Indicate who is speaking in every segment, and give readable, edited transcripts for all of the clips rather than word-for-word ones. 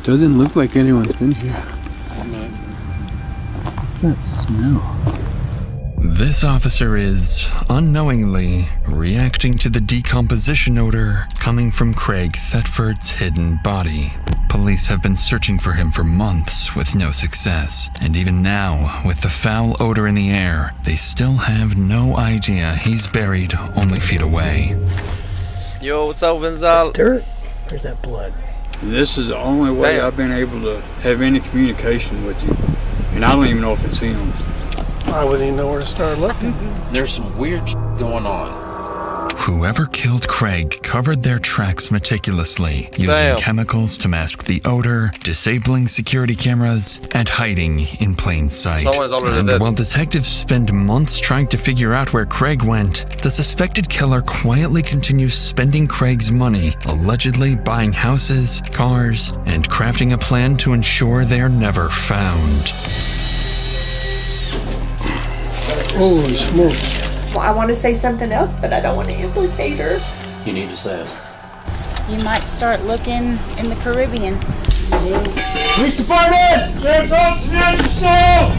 Speaker 1: Doesn't look like anyone's been here. What's that smell?
Speaker 2: This officer is, unknowingly, reacting to the decomposition odor coming from Craig Thetford's hidden body. Police have been searching for him for months with no success, and even now, with the foul odor in the air, they still have no idea he's buried only feet away.
Speaker 3: Yo, what's up, Vinzal?
Speaker 4: Dirt? Where's that blood?
Speaker 5: This is the only way I've been able to have any communication with you, and I don't even know if it's him.
Speaker 4: I wouldn't even know where to start looking.
Speaker 6: There's some weird going on.
Speaker 2: Whoever killed Craig covered their tracks meticulously, using chemicals to mask the odor, disabling security cameras, and hiding in plain sight.
Speaker 3: Someone's already
Speaker 2: And
Speaker 3: dead.
Speaker 2: while detectives spend months trying to figure out where Craig went, the suspected killer quietly continues spending Craig's money, allegedly buying houses, cars, and crafting a plan to ensure they are never found.
Speaker 4: Holy smokes.
Speaker 7: Well, I want to say something else, but I don't want to implicate her.
Speaker 6: You need to say it.
Speaker 8: You might start looking in the Caribbean.
Speaker 4: Police department! Sheriff's office, your soul!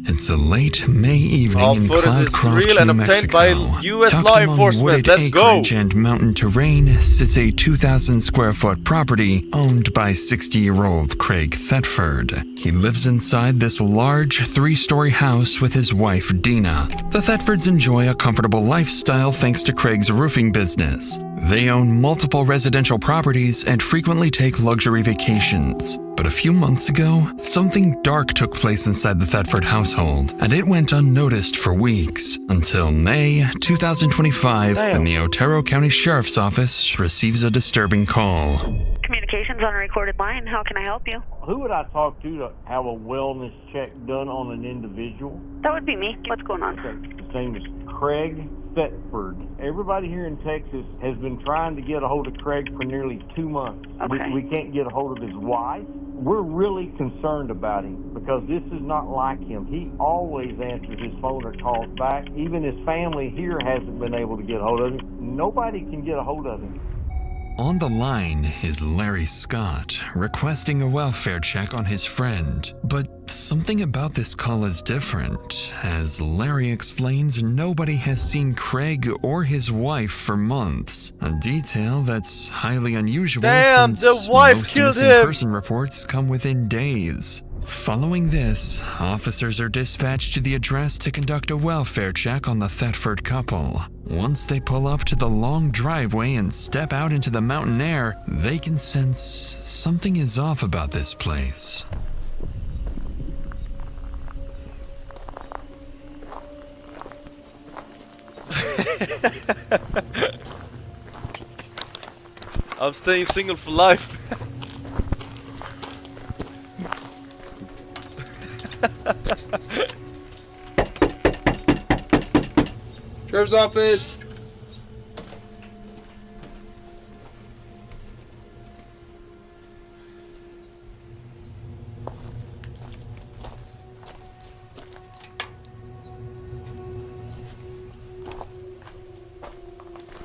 Speaker 2: It's a late May evening
Speaker 3: All
Speaker 2: in
Speaker 3: footage is
Speaker 2: Cloudcroft,
Speaker 3: real and
Speaker 2: New
Speaker 3: obtained
Speaker 2: Mexico.
Speaker 3: by US
Speaker 2: Tucked
Speaker 3: law
Speaker 2: among
Speaker 3: enforcement.
Speaker 2: wooded
Speaker 3: Let's go.
Speaker 2: acreage and mountain terrain sits a 2,000 square foot property owned by 60-year-old Craig Thetford. He lives inside this large 3-story house with his wife Dina. The Thetfords enjoy a comfortable lifestyle thanks to Craig's roofing business. They own multiple residential properties and frequently take luxury vacations. But a few months ago, something dark took place inside the Thetford household, and it went unnoticed for weeks, until May 2025, when the Otero County Sheriff's Office receives a disturbing call.
Speaker 9: Communications on a recorded line. How can I help you?
Speaker 10: Who would I talk to have a wellness check done on an individual?
Speaker 9: That would be me. What's going on?
Speaker 10: His name is Craig Thetford. Everybody here in Texas has been trying to get a hold of Craig for nearly 2 months.
Speaker 9: Okay.
Speaker 10: We can't get a hold of his wife. We're really concerned about him because this is not like him. He always answers his phone or calls back. Even his family here hasn't been able to get a hold of him. Nobody can get a hold of him.
Speaker 2: On the line is Larry Scott, requesting a welfare check on his friend. But something about this call is different. As Larry explains, nobody has seen Craig or his wife for months. A detail that's highly unusual since
Speaker 3: the wife
Speaker 2: most
Speaker 3: killed
Speaker 2: missing
Speaker 3: him.
Speaker 2: person reports come within days. Following this, officers are dispatched to the address to conduct a welfare check on the Thetford couple. Once they pull up to the long driveway and step out into the mountain air, they can sense something is off about this place.
Speaker 3: I'm staying single for life.
Speaker 1: Sheriff's office!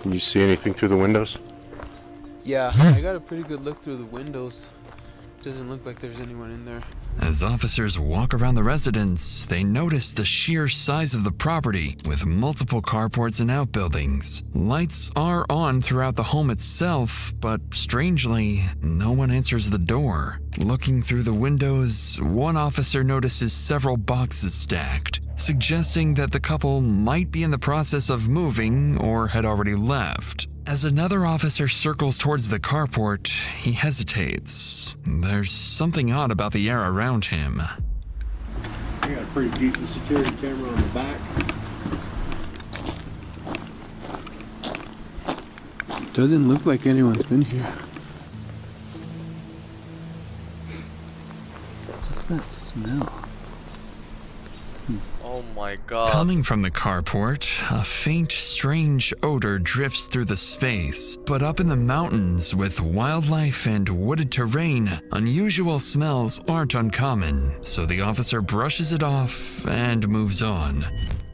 Speaker 11: Can you see anything through the windows?
Speaker 1: Yeah, I got a pretty good look through the windows. Doesn't look like there's anyone in there.
Speaker 2: As officers walk around the residence, they notice the sheer size of the property, with multiple carports and outbuildings. Lights are on throughout the home itself, but strangely, no one answers the door. Looking through the windows, one officer notices several boxes stacked, suggesting that the couple might be in the process of moving or had already left. As another officer circles towards the carport, he hesitates. There's something odd about the air around him.
Speaker 5: I got a pretty decent security camera on the back.
Speaker 1: Doesn't look like anyone's been here. What's that smell?
Speaker 3: Oh my god.
Speaker 2: Coming from the carport, a faint, strange odor drifts through the space. But up in the mountains, with wildlife and wooded terrain, unusual smells aren't uncommon, so the officer brushes it off and moves on.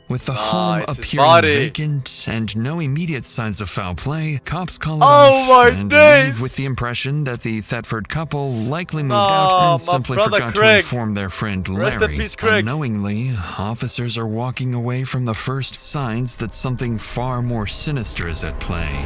Speaker 2: With the
Speaker 3: Nah,
Speaker 2: home
Speaker 3: it's his
Speaker 2: appearing
Speaker 3: body.
Speaker 2: vacant and no immediate signs of foul play, cops call it
Speaker 3: Oh
Speaker 2: off
Speaker 3: my
Speaker 2: and
Speaker 3: days!
Speaker 2: leave with the impression that the Thetford couple likely moved
Speaker 3: Nah,
Speaker 2: out
Speaker 3: my
Speaker 2: and simply
Speaker 3: brother
Speaker 2: forgot to
Speaker 3: Craig.
Speaker 2: inform their friend
Speaker 3: Rest in
Speaker 2: Larry.
Speaker 3: peace, Craig.
Speaker 2: Unknowingly, officers are walking away from the first signs that something far more sinister is at play.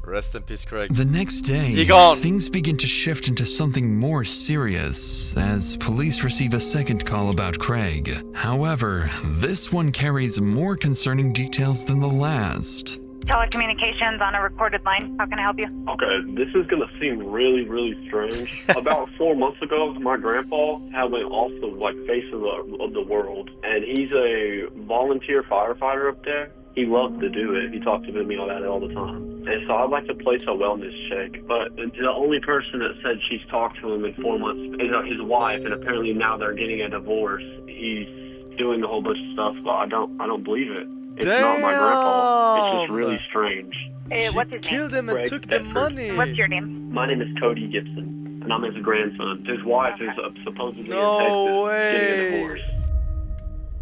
Speaker 3: Rest in peace, Craig.
Speaker 2: The next day,
Speaker 3: He gone.
Speaker 2: things begin to shift into something more serious as police receive a second call about Craig. However, this one carries more concerning details than the last.
Speaker 9: Telecommunications on a recorded line. How can I help you?
Speaker 12: Okay, this is gonna seem really, really strange. About 4 months ago, my grandpa had went off the face of the world, and he's a volunteer firefighter up there. He loved to do it. He talked to me about that all the time. And so I'd like to place a wellness check. But the only person that said she's talked to him in 4 months is his wife, and apparently now they're getting a divorce. He's doing a whole bunch of stuff, but I don't believe it. It's not my grandpa. It's just really strange.
Speaker 9: What's his name?
Speaker 3: Killed him and
Speaker 12: Greg
Speaker 3: took the
Speaker 12: Thetford.
Speaker 3: money.
Speaker 9: What's your name?
Speaker 12: My name is Cody Gibson, and I'm his grandson. His wife is supposedly
Speaker 3: No
Speaker 12: in Texas
Speaker 3: way.
Speaker 12: getting a divorce.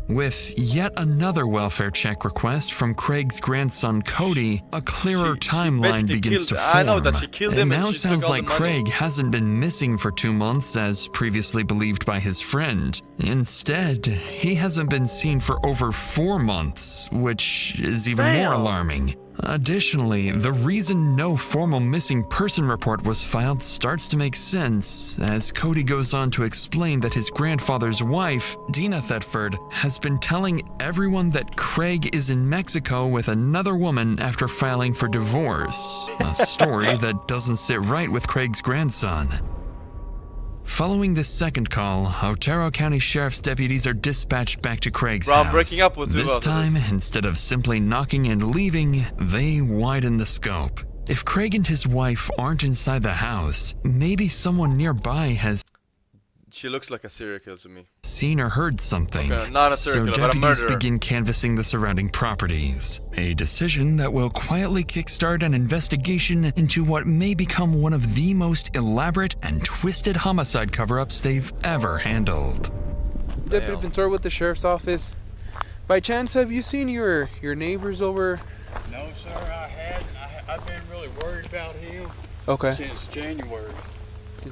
Speaker 2: With yet another welfare check request from Craig's grandson Cody, a clearer timeline
Speaker 3: basically
Speaker 2: begins to
Speaker 3: killed-
Speaker 2: form.
Speaker 3: I know that she killed him
Speaker 2: It
Speaker 3: and
Speaker 2: now
Speaker 3: she took
Speaker 2: sounds
Speaker 3: all the
Speaker 2: like
Speaker 3: money.
Speaker 2: Craig hasn't been missing for 2 months as previously believed by his friend. Instead, he hasn't been seen for over 4 months, which is even more
Speaker 3: Damn.
Speaker 2: alarming. Additionally, the reason no formal missing person report was filed starts to make sense, as Cody goes on to explain that his grandfather's wife, Dina Thetford, has been telling everyone that Craig is in Mexico with another woman after filing for divorce, a story that doesn't sit right with Craig's grandson. Following this second call, Otero County Sheriff's deputies are dispatched back to Craig's
Speaker 3: Bro, I'm
Speaker 2: house.
Speaker 3: breaking up with you
Speaker 2: This
Speaker 3: after
Speaker 2: time,
Speaker 3: this.
Speaker 2: instead of simply knocking and leaving, they widen the scope. If Craig and his wife aren't inside the house, maybe someone nearby has
Speaker 3: She looks like a serial killer to me.
Speaker 2: seen or heard something.
Speaker 3: Okay, not a serial
Speaker 2: So
Speaker 3: killer, but a
Speaker 2: deputies
Speaker 3: murderer.
Speaker 2: begin canvassing the surrounding properties. A decision that will quietly kickstart an investigation into what may become one of the most elaborate and twisted homicide cover-ups they've ever handled.
Speaker 1: Deputy Pintor with the sheriff's office. By chance, have you seen your neighbors over?
Speaker 5: No, sir, I hadn't. I've been really worried about him
Speaker 1: Okay.
Speaker 5: since January.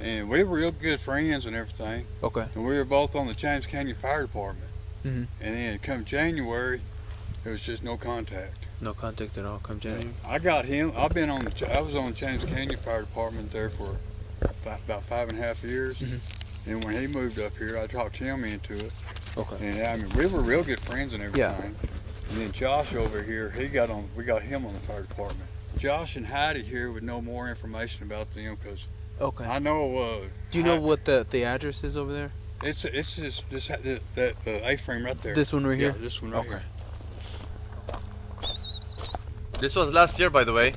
Speaker 5: And we were real good friends and everything.
Speaker 1: Okay.
Speaker 5: And we were both on the James Canyon Fire Department.
Speaker 1: Mm-hmm.
Speaker 5: And then come January, there was just no contact.
Speaker 1: No contact at all. Come January.
Speaker 5: I got him. I was on the James Canyon Fire Department there for about 5.5 years.
Speaker 1: Mm-hmm.
Speaker 5: And when he moved up here, I talked him into it.
Speaker 1: Okay.
Speaker 5: And I mean, we were real good friends and everything.
Speaker 1: Yeah.
Speaker 5: And then Josh over here, we got him on the fire department. Josh and Heidi here would know more information about them because
Speaker 1: Okay.
Speaker 5: I know.
Speaker 1: Do you know what the address is over there?
Speaker 5: It's just that A-frame right there.
Speaker 1: This one right here?
Speaker 5: Yeah, this one right here.
Speaker 3: This was last year, by the way.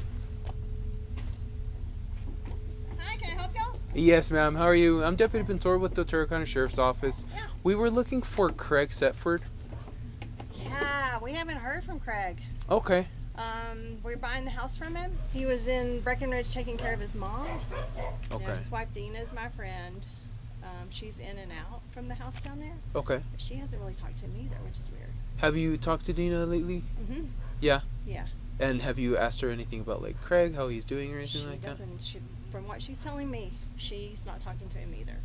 Speaker 8: Hi, can I help y'all?
Speaker 1: Yes, ma'am. How are you? I'm Deputy Pintor with the Otero County Sheriff's Office.
Speaker 8: Yeah.
Speaker 1: We were looking for Craig Thetford.
Speaker 8: Yeah, we haven't heard from Craig.
Speaker 1: Okay.
Speaker 8: We're buying the house from him. He was in Breckenridge taking care of his mom.
Speaker 1: Okay.
Speaker 8: You know, his wife Dina is my friend. She's in and out from the house down there.
Speaker 1: Okay.
Speaker 8: But she hasn't really talked to him either, which is weird.
Speaker 1: Have you talked to Dina lately?
Speaker 8: Mm-hmm.
Speaker 1: Yeah.
Speaker 8: Yeah.
Speaker 1: And have you asked her anything about like Craig, how he's doing or anything
Speaker 8: She
Speaker 1: like that?
Speaker 8: doesn't. From what she's telling me, she's not talking to him either.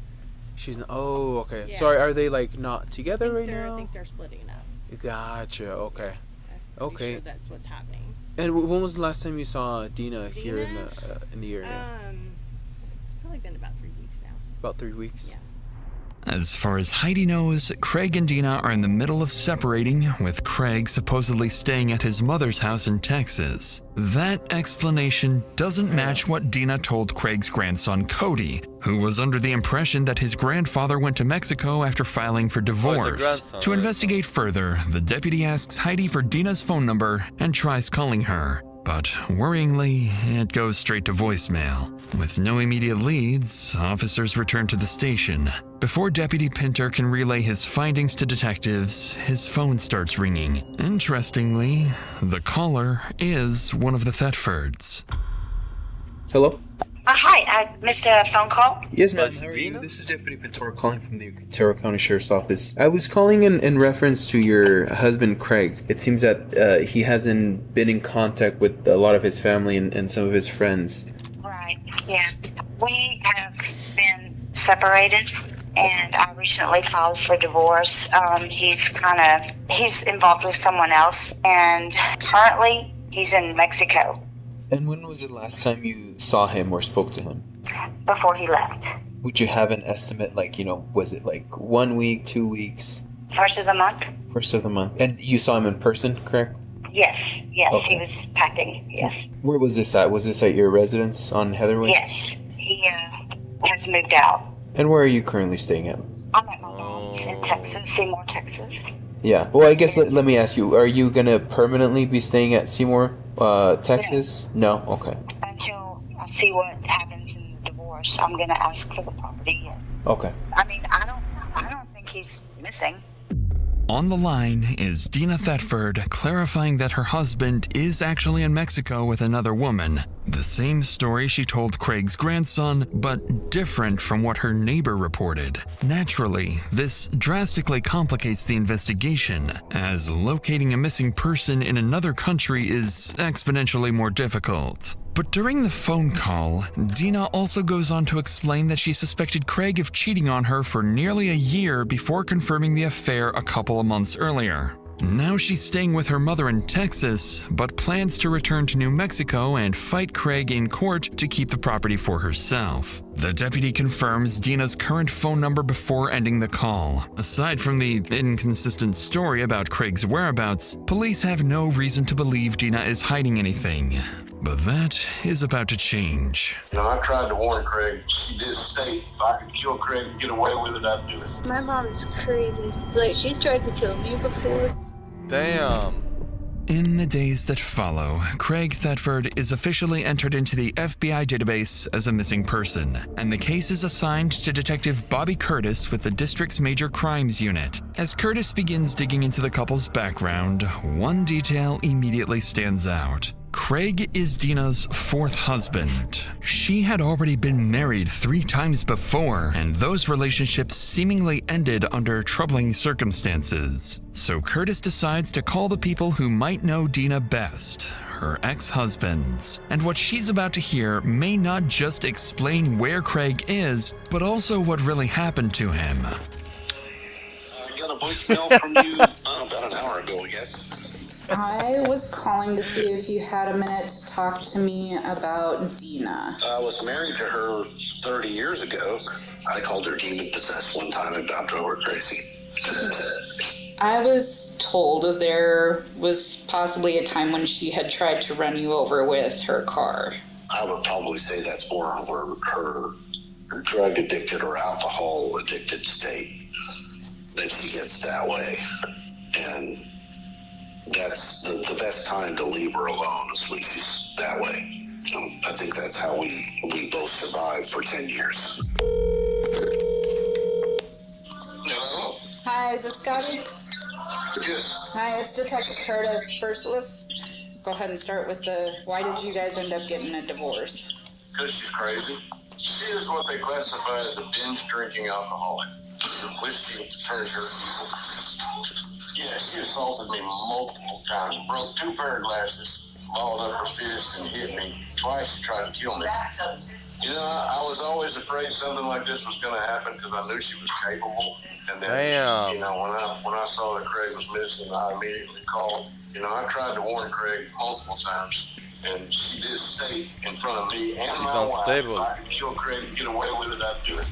Speaker 1: She's not. Oh, okay.
Speaker 8: Yeah.
Speaker 1: So are they like not together right now?
Speaker 8: I think they're splitting up.
Speaker 1: Gotcha. Okay.
Speaker 8: I'm pretty
Speaker 1: Okay.
Speaker 8: sure that's what's happening.
Speaker 1: And when was the last time you saw Dina here in the area?
Speaker 8: It's probably been about 3 weeks now.
Speaker 1: About 3 weeks.
Speaker 8: Yeah.
Speaker 2: As far as Heidi knows, Craig and Dina are in the middle of separating, with Craig supposedly staying at his mother's house in Texas. That explanation doesn't match what Dina told Craig's grandson Cody, who was under the impression that his grandfather went to Mexico after filing for divorce.
Speaker 3: grandson,
Speaker 2: To
Speaker 3: right?
Speaker 2: investigate further, the deputy asks Heidi for Dina's phone number and tries calling her. But worryingly, it goes straight to voicemail. With no immediate leads, officers return to the station. Before Deputy Pinter can relay his findings to detectives, his phone starts ringing. Interestingly, the caller is one of the Thetfords.
Speaker 1: Hello?
Speaker 9: Hi, I missed a phone call.
Speaker 1: Yes, ma'am.
Speaker 3: That's
Speaker 1: How are
Speaker 3: Dina?
Speaker 1: you? This is Deputy Pintor calling from the Otero County Sheriff's Office. I was calling in reference to your husband, Craig. It seems that he hasn't been in contact with a lot of his family and some of his friends.
Speaker 9: Right, yeah. We have been separated, and I recently filed for divorce. He's involved with someone else, and currently he's in Mexico.
Speaker 1: And when was the last time you saw him or spoke to him?
Speaker 9: Before he left.
Speaker 1: Would you have an estimate, like, was it like 1 week, 2 weeks?
Speaker 9: First of the month?
Speaker 1: First of the month. And you saw him in person, correct?
Speaker 9: Yes,
Speaker 1: Okay.
Speaker 9: he was packing, yes.
Speaker 1: Where was this at? Was this at your residence on Heatherway?
Speaker 9: Yes, he has moved out.
Speaker 1: And where are you currently staying at?
Speaker 9: I'm at my mom's in Texas, Seymour, Texas.
Speaker 1: Yeah. Well, I guess let me ask you, are you going to permanently be staying at Seymour, Texas? No? Okay.
Speaker 9: Until I see what happens in the divorce, I'm going to ask for the property.
Speaker 1: Okay.
Speaker 9: I mean, I don't think he's missing.
Speaker 2: On the line is Dina Thetford, clarifying that her husband is actually in Mexico with another woman. The same story she told Craig's grandson, but different from what her neighbor reported. Naturally, this drastically complicates the investigation, as locating a missing person in another country is exponentially more difficult. But during the phone call, Dina also goes on to explain that she suspected Craig of cheating on her for nearly a year before confirming the affair a couple of months earlier. Now she's staying with her mother in Texas, but plans to return to New Mexico and fight Craig in court to keep the property for herself. The deputy confirms Dina's current phone number before ending the call. Aside from the inconsistent story about Craig's whereabouts, police have no reason to believe Dina is hiding anything. But that is about to change.
Speaker 13: I tried to warn Craig. She did state if I could kill Craig and get away with it, I'd do it.
Speaker 14: My mom is crazy. Like, she's tried to kill me before.
Speaker 3: Damn.
Speaker 2: In the days that follow, Craig Thetford is officially entered into the FBI database as a missing person, and the case is assigned to Detective Bobby Curtis with the district's Major Crimes Unit. As Curtis begins digging into the couple's background, one detail immediately stands out. Craig is Dina's fourth husband. She had already been married 3 times before, and those relationships seemingly ended under troubling circumstances. So Curtis decides to call the people who might know Dina best, her ex-husbands. And what she's about to hear may not just explain where Craig is, but also what really happened to him.
Speaker 13: I got a voicemail from you about an hour ago, I guess.
Speaker 15: I was calling to see if you had a minute to talk to me about Dina.
Speaker 13: I was married to her 30 years ago. I called her demon-possessed one time and about drove her crazy.
Speaker 15: I was told there was possibly a time when she had tried to run you over with her car.
Speaker 13: I would probably say that's more her drug-addicted or alcohol-addicted state that she gets that way. And that's the best time to leave her alone is when she's that way. I think that's how we both survived for 10 years. Hello?
Speaker 15: Hi, is this Scotty?
Speaker 13: Yes.
Speaker 15: Hi, it's Detective Curtis. First, let's go ahead and start with why did you guys end up getting a divorce?
Speaker 13: Because she's crazy. She is what they classify as a binge drinking alcoholic. Whiskey turns her evil. Yeah, she assaulted me multiple times. Broke 2 pair of glasses, balled up her fist, and hit me. Twice she tried to kill me. I was always afraid something like this was going to happen because I knew she was capable. And then,
Speaker 3: Damn.
Speaker 13: when I saw that Craig was missing, I immediately called. I tried to warn Craig multiple times, and she did state in front of me and my wife, if I could kill Craig and get away with it, I'd do it.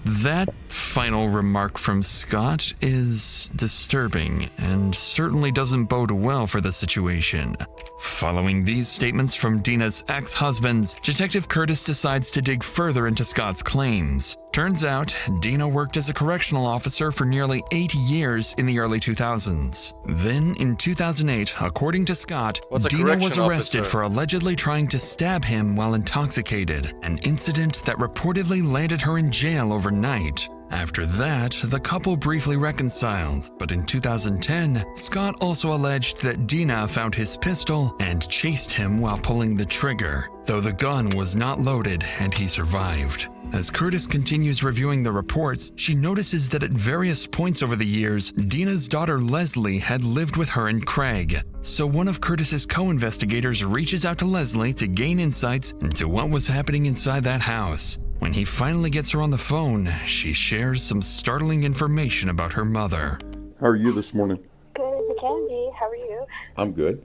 Speaker 2: That final remark from Scott is disturbing and certainly doesn't bode well for the situation. Following these statements from Dina's ex-husbands, Detective Curtis decides to dig further into Scott's claims. Turns out, Dina worked as a correctional officer for nearly 8 years in the early 2000s. Then, in 2008, according to Scott, Dina was arrested for allegedly trying to stab him while intoxicated, an incident that reportedly landed her in jail overnight. After that, the couple briefly reconciled, but in 2010, Scott also alleged that Dina found his pistol and chased him while pulling the trigger, though the gun was not loaded and he survived. As Curtis continues reviewing the reports, she notices that at various points over the years, Dina's daughter Leslie had lived with her and Craig. So one of Curtis's co-investigators reaches out to Leslie to gain insights into what was happening inside that house. When he finally gets her on the phone, she shares some startling information about her mother.
Speaker 16: How are you this morning?
Speaker 14: Good as it can be. How are you?
Speaker 16: I'm good.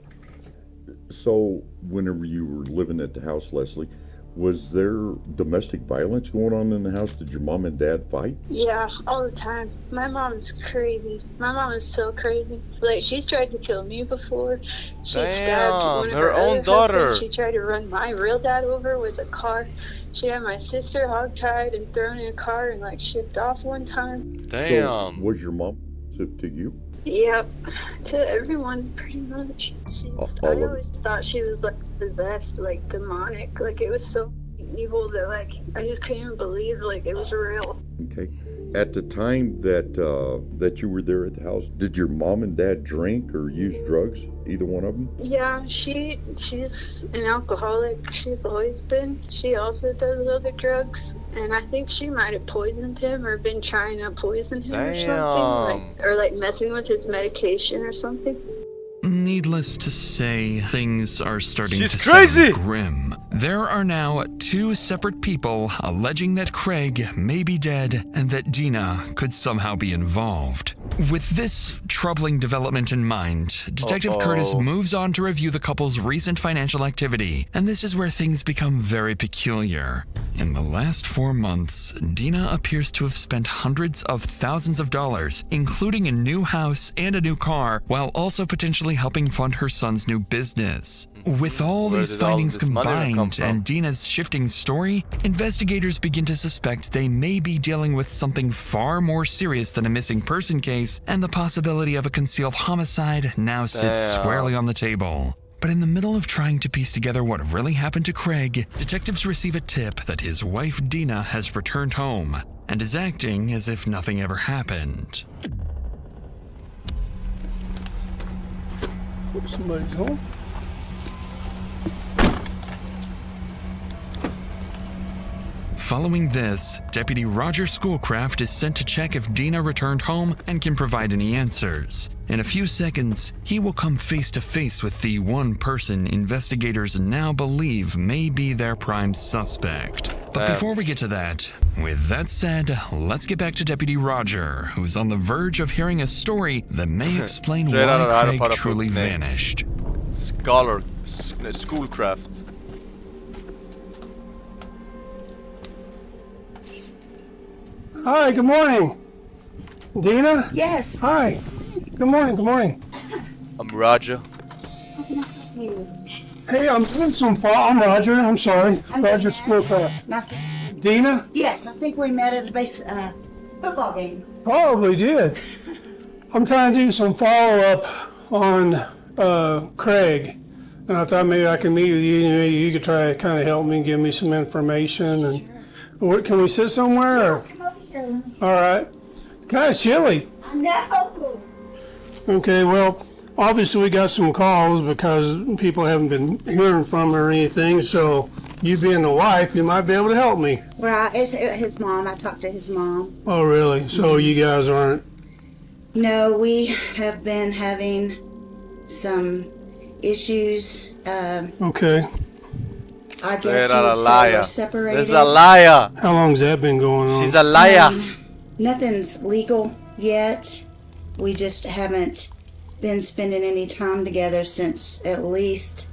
Speaker 16: So, whenever you were living at the house, Leslie, was there domestic violence going on in the house? Did your mom and dad fight?
Speaker 14: Yeah, all the time. My mom is crazy. My mom is so crazy. Like, she's tried to kill me before. She stabbed one of her
Speaker 3: own
Speaker 14: other
Speaker 3: daughter.
Speaker 14: husbands. She tried to run my real dad over with a car. She had my sister hogtied and thrown in a car and, like, shipped off one time.
Speaker 16: So, was your mom to you?
Speaker 14: Yep, to everyone, pretty much. I always thought she was, like, possessed, like, demonic. Like, it was so evil that, like, I just couldn't even believe, like, it was real.
Speaker 16: Okay. At the time that you were there at the house, did your mom and dad drink or use drugs? Either one of them?
Speaker 14: Yeah, she's an alcoholic. She's always been. She also does other drugs, and I think she might have poisoned him or been trying to poison him or something, like messing with his medication or something.
Speaker 2: Needless to say, things are starting to
Speaker 3: crazy!
Speaker 2: sound grim. There are now 2 separate people alleging that Craig may be dead and that Dina could somehow be involved. With this troubling development in mind, Detective Curtis moves on to review the couple's recent financial activity, and this is where things become very peculiar. In the last 4 months, Dina appears to have spent hundreds of thousands of dollars, including a new house and a new car, while also potentially helping fund her son's new business. With all these findings combined and Dina's shifting story, investigators begin to suspect they may be dealing with something far more serious than a missing person case, and the possibility of a concealed homicide now sits squarely on the table. But in the middle of trying to piece together what really happened to Craig, detectives receive a tip that his wife Dina has returned home and is acting as if nothing ever happened.
Speaker 4: Somebody's home.
Speaker 2: Following this, Deputy Roger Schoolcraft is sent to check if Dina returned home and can provide any answers. In a few seconds, he will come face to face with the one person investigators now believe may be their prime suspect. But before we get to that, with that said, let's get back to Deputy Roger, who's on the verge of hearing a story that may explain why Craig truly vanished.
Speaker 3: Schoolcraft.
Speaker 4: Hi, good morning. Dina?
Speaker 7: Yes.
Speaker 4: Hi. Good morning, good morning.
Speaker 3: I'm Roger.
Speaker 4: Hey, I'm doing some I'm Roger, I'm sorry. Roger Schoolcraft. Dina?
Speaker 7: Yes, I think we met at a football game.
Speaker 4: Probably did. I'm trying to do some follow-up on Craig. And I thought maybe I could meet with you and maybe you could try to kind of help me, give me some information. And can we sit somewhere? Or? All right. Kind of chilly.
Speaker 7: I know.
Speaker 4: Okay, well, obviously we got some calls because people haven't been hearing from her or anything, so you being the wife, you might be able to help me.
Speaker 7: Well, it's his mom. I talked to his mom.
Speaker 4: Oh, really? So you guys aren't?
Speaker 7: No, we have been having some issues.
Speaker 4: Okay.
Speaker 7: I guess you would say we're separated.
Speaker 3: This is a liar.
Speaker 4: How long's that been going on?
Speaker 3: She's a liar.
Speaker 7: Nothing's legal yet. We just haven't been spending any time together since at least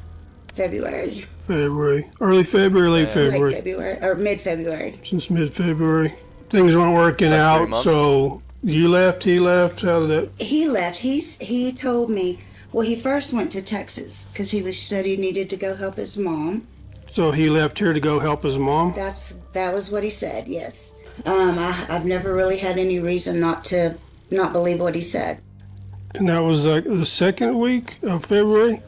Speaker 7: February.
Speaker 4: Early February, late February?
Speaker 7: Late February, or mid-February.
Speaker 4: Since mid-February. Things weren't working out, so you left, he left, how did that?
Speaker 7: He left. He told me, well, he first went to Texas because said he needed to go help his mom.
Speaker 4: So he left here to go help his mom?
Speaker 7: That was what he said, yes. I've never really had any reason not believe what he said.
Speaker 4: And that was like the second week of February?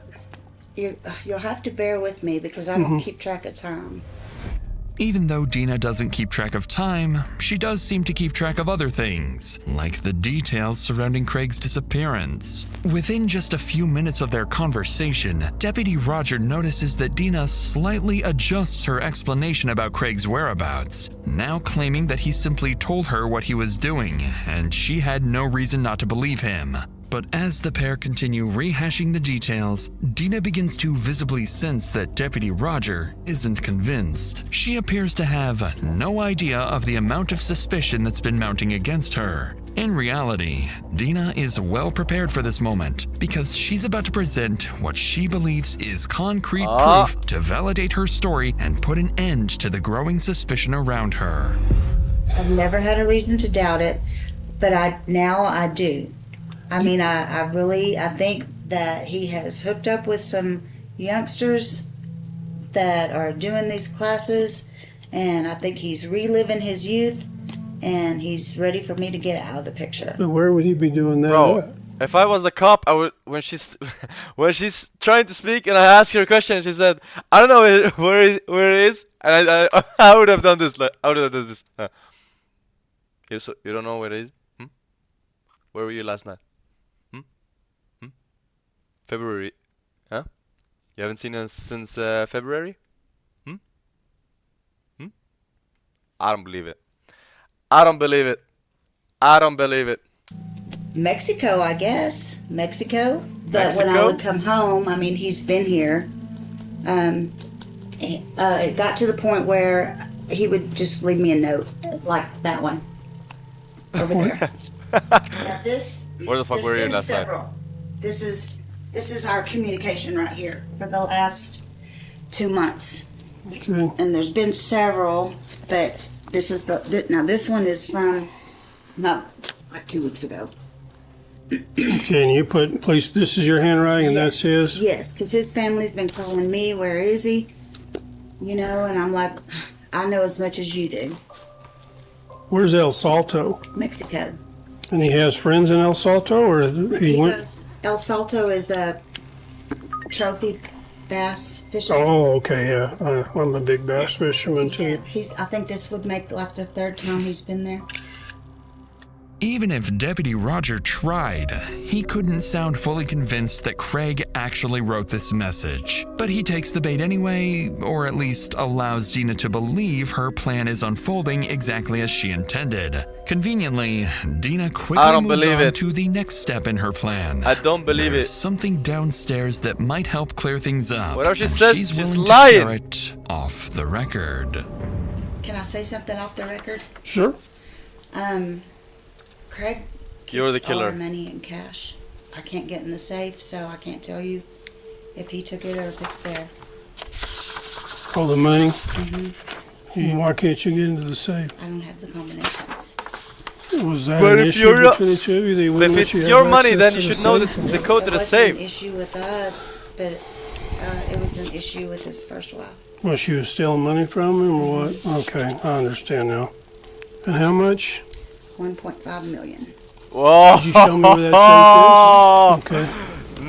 Speaker 7: You'll have to bear with me because I don't keep track of time.
Speaker 2: Even though Dina doesn't keep track of time, she does seem to keep track of other things, like the details surrounding Craig's disappearance. Within just a few minutes of their conversation, Deputy Roger notices that Dina slightly adjusts her explanation about Craig's whereabouts, now claiming that he simply told her what he was doing, and she had no reason not to believe him. But as the pair continue rehashing the details, Dina begins to visibly sense that Deputy Roger isn't convinced. She appears to have no idea of the amount of suspicion that's been mounting against her. In reality, Dina is well prepared for this moment because she's about to present what she believes is concrete proof to validate her story and put an end to the growing suspicion around her.
Speaker 7: I've never had a reason to doubt it, but now I do. I mean, I think that he has hooked up with some youngsters that are doing these classes, and I think he's reliving his youth, and he's ready for me to get out of the picture.
Speaker 4: But where would he be doing that?
Speaker 3: Bro, if I was the cop, I would when she's trying to speak and I ask her a question, she said, "I don't know where it is," and I would have done this. Like, I would have done this. You don't know where it is? Where were you last night? February, huh? You haven't seen us since February? I don't believe it. I don't believe it. I don't believe it.
Speaker 7: Mexico, I guess. Mexico. But when I would come home, I mean, he's been here. It got to the point where he would just leave me a note, like that one over there. Now this.
Speaker 3: Where the fuck were you last night?
Speaker 7: This is our communication right here for the last 2 months.
Speaker 4: Okay.
Speaker 7: And there's been several, but this is now this one is from not like 2 weeks ago.
Speaker 4: Okay, and you put, please, this is your handwriting and that's his?
Speaker 7: Yes, because his family's been calling me, where is he? You know, and I'm like, I know as much as you do.
Speaker 4: Where's El Salto?
Speaker 7: Mexico.
Speaker 4: And he has friends in El Salto, or he went?
Speaker 7: Goes, El Salto is a trophy bass fisherman.
Speaker 4: Oh, okay, yeah. I'm a big bass fisherman too.
Speaker 7: I think this would make like the 3rd time he's been there.
Speaker 2: Even if Deputy Roger tried, he couldn't sound fully convinced that Craig actually wrote this message. But he takes the bait anyway, or at least allows Dina to believe her plan is unfolding exactly as she intended. Conveniently, Dina quickly moves on to the next step in her plan.
Speaker 3: I don't believe
Speaker 2: There's
Speaker 3: it.
Speaker 2: something downstairs that might help clear things up.
Speaker 3: Whatever she says,
Speaker 2: she's
Speaker 3: she's
Speaker 2: willing
Speaker 3: lying.
Speaker 2: to share it off the record.
Speaker 7: Can I say something off the record?
Speaker 4: Sure.
Speaker 7: Craig
Speaker 3: You're the
Speaker 7: keeps all
Speaker 3: killer.
Speaker 7: our money in cash. I can't get in the safe, so I can't tell you if he took it or if it's there.
Speaker 4: All the money?
Speaker 7: Mm-hmm.
Speaker 4: Why can't you get into the safe?
Speaker 7: I don't have the combinations.
Speaker 4: Was that
Speaker 3: But
Speaker 4: an
Speaker 3: if
Speaker 4: issue
Speaker 3: you're
Speaker 4: between the two of you? They
Speaker 3: if
Speaker 4: wouldn't let
Speaker 3: it's
Speaker 4: you have
Speaker 3: your money,
Speaker 4: access
Speaker 3: then
Speaker 4: to
Speaker 3: you
Speaker 4: the
Speaker 3: should know
Speaker 4: safe?
Speaker 3: the code to the
Speaker 7: It wasn't
Speaker 3: safe.
Speaker 7: an issue with us, but it was an issue with his first wife.
Speaker 4: Well, she was stealing money from him or what? Okay, I understand now. And how much?
Speaker 7: 1.5 million.
Speaker 3: Whoa.
Speaker 4: Did you show me where that safe is? Okay.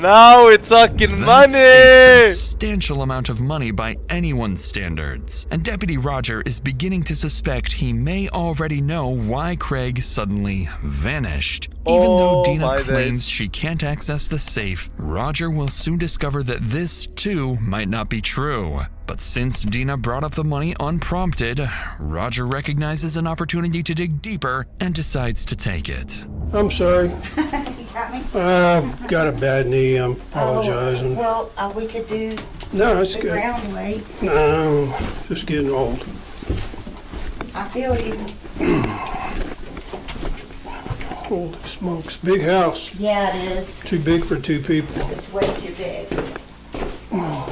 Speaker 2: Now we're talking
Speaker 3: money!
Speaker 2: A substantial amount of money by anyone's standards, and Deputy Roger is beginning to suspect he may already know why Craig suddenly vanished. Even though Dina claims she can't access the safe, Roger will soon discover that this, too, might not be true. But since Dina brought up the money unprompted, Roger recognizes an opportunity to dig deeper and decides to take it.
Speaker 4: I'm sorry.
Speaker 7: You got me?
Speaker 4: I've got a bad knee. I'm apologizing.
Speaker 7: Well, we could do
Speaker 4: No, that's
Speaker 7: the
Speaker 4: good.
Speaker 7: ground weight.
Speaker 4: No, just getting old.
Speaker 7: I feel you.
Speaker 4: Holy smokes. Big house.
Speaker 7: Yeah, it is.
Speaker 4: Too big for two people.
Speaker 7: It's way too big.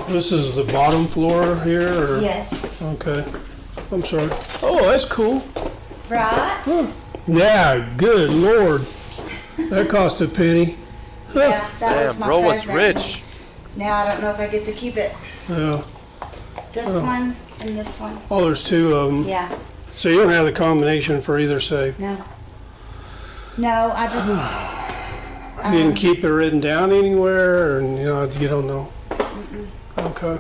Speaker 4: This is the bottom floor here? Or?
Speaker 7: Yes.
Speaker 4: Okay. I'm sorry. Oh, that's cool.
Speaker 7: Right?
Speaker 4: Huh. Yeah, good Lord. That cost a penny.
Speaker 7: Yeah, that was my
Speaker 3: bro was
Speaker 7: present.
Speaker 3: rich.
Speaker 7: Now I don't know if I get to keep it.
Speaker 4: Yeah.
Speaker 7: This one and this one.
Speaker 4: Oh, there's two of them.
Speaker 7: Yeah.
Speaker 4: So you don't have the combination for either safe?
Speaker 7: No. No, I just.
Speaker 4: You didn't keep it written down anywhere, or you don't know? Okay.